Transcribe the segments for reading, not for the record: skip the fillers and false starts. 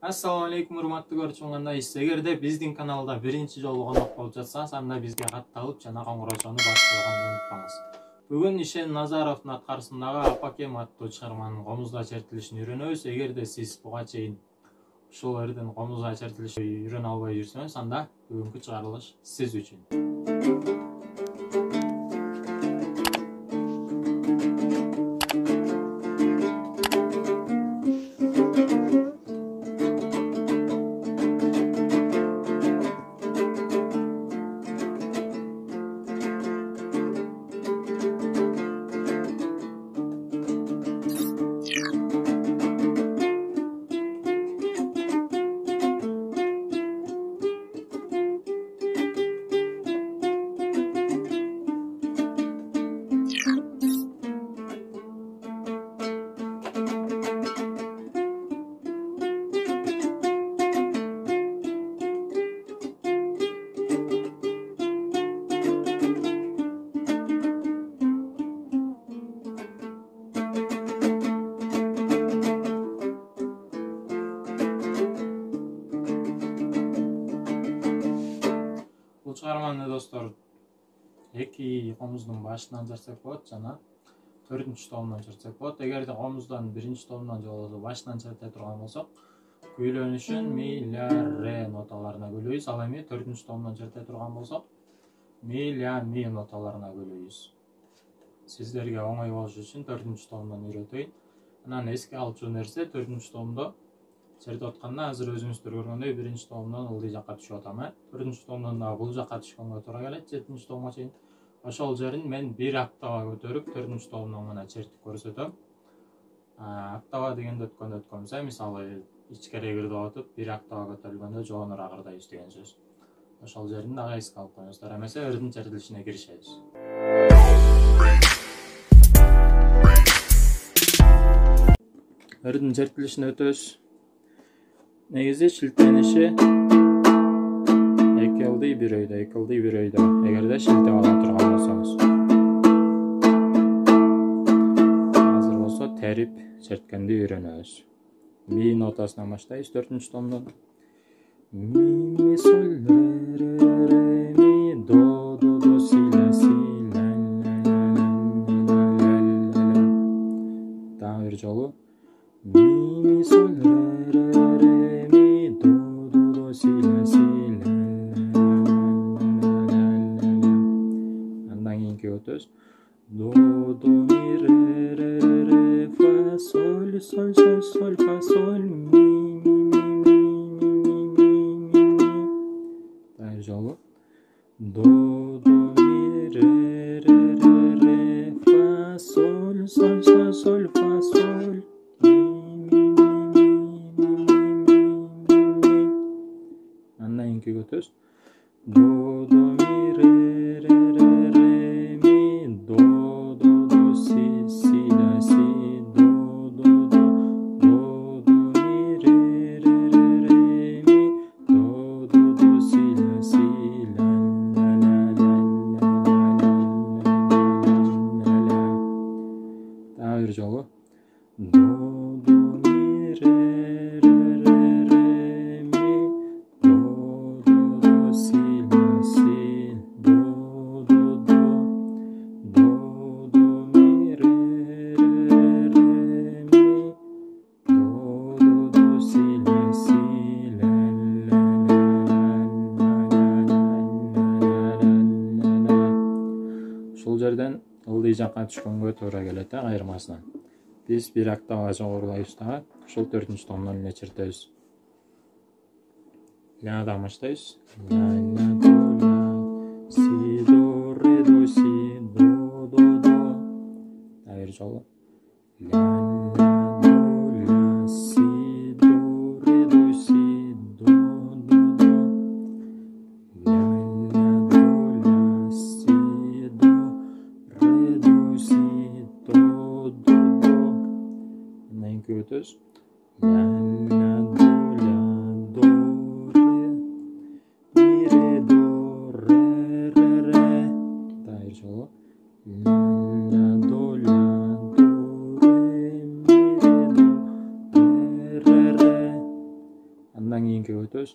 Assalamu alaikum урматтуу көрүүчүңөрүңөр. Эгерде биздин каналда биринчи жолу конок болуп жатсаңыз, анда бизге катталып жана коңгуроочуну басып койгонду унутпаңыз. Бүгүн Ишен Назаровдун аткарысындагы Апакем аттуу чыгарманын комузда чертилишин үйрөнөбүз. Эгерде сиз буга чейин ушул эрден комузда чертилишин үйрөнө албай жүрсөңүз, анда бүгүнкү чыгарылыш сиз үчүн. Бул чыгарманы достор эки комуздун башынан чертсек болот жана 4-чү томдон чертсек болот. Эгерде комуздан 1-чи томдон же болбосо башынан черте турган болсок, күйлөнүшүн ми, ля, ре ноталарына бөлөйбүз. Ал эми 4-чү томдон черте турган болсок, ми, ля, ми ноталарына бөлөйбүз. Сиздерге оңой болуш үчүн 4-чү томдон үйрөтөйүн. Анан эске алчу нерсе 4-чү томдо чертип атканда азыр өзүңүздөр көргөндөй 1-чи томдон ылдый жакка түшүп атам. 4-чү томдон дагы бул жакка түшкөнгө туура келет 7-чи томго чейин. Ошол жерин мен бир октава көтөрүп 4-чү томдон гана чертип көрсөтөм. Октава дегенде өткөндө мисалы ичкерээк кирди атып, бир октава көтөрүлгөндө жогонураак ырдайбыз деген сөз. Ошол жерин дагы эске алып коюңуздар. Эмесе өрдүн чертилишине киришебиз. Өрдүн чертилишине өтөбүз. Негизи шилтениши эки ылдый бир өйдө, эгерде шилтеп ала турган болсоңуз. Азыр болсо терип черткенди үйрөнөбүз. Ми нотасынан баштайбыз 4-чү томдон. Ми, соль, ре, ми, до, си, ля, ля, ля. Дагы бир жолу. Mi, sol, re, mi, do, si, ля, ля. Андан кийинки өтөбүз. До, ми, ре, фа, соль, фа, соль, ми. Дагы жолу. До, ми, ре, фа, соль, фа, соль. Андан кийинки өтөбүз. До, ми, ре, ми, до, си, ля, си, до, ми, ре, ми, до, си, ля, си, ля. Дагы бир жолу. До, ми, ре, ми, до, си, ля, си, до, ми, ре, ми, до, си, ля, си, ля. Ушул жерден ылдый жакка түшкөнгө туура келет, кайырмасынан. Биз бир октава жогорулайбыз дагы, ушул 4-чү томдон эле чертебиз. Лядан баштайбыз. Ля, до, си, до, ре, си, до. Дагы бир жолу. Ля, до, си, до, ре, си, до. Ля, до, си, до, ре, си, до. Андан кийин өтөбүз. Ля, до, ре, ми, ре, до, ре. Дагы бир жолу. Ля, до, ре, ми, Андан кийинки өтөбүз.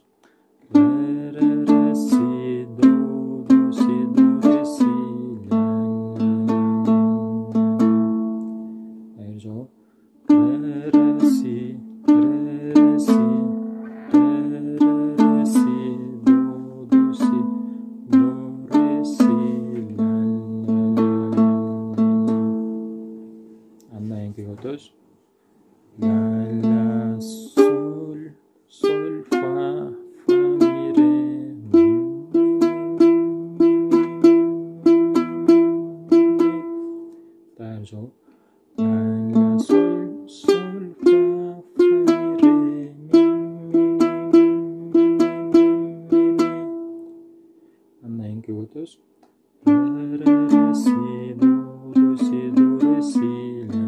Ре ре си до ре си ля ля. Жол. Ре си ре си dos, la la sol sol fa mi re mi tercih la la sol sol fa mi re mi anlayın ki otuz re si do re si la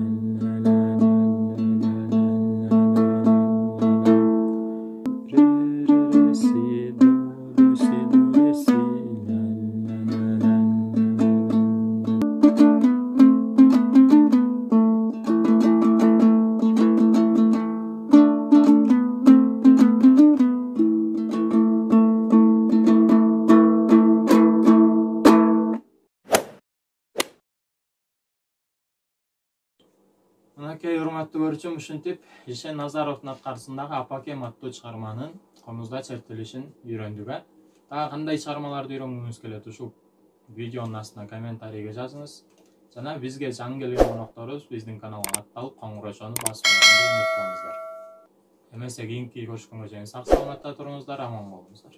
Анакей урматтуу көрүүчүм, ушинтип Ишен Назаровдун аткарысындагы Апакем аттуу чыгарманын комузда чертилишин үйрөндүк. Дагы кандай чыгармаларды үйрөнгүңүз келет, ушул видеонун астына комментарийге жазыңыз. Жана бизге жаңы келген конокторубуз биздин каналга атталып, коңгуроочону басып койгонду унутпаңыздар. Эмесе кийинки көрүшкөнгө чейин сак саламатта туруңуздар, аман болуңуздар.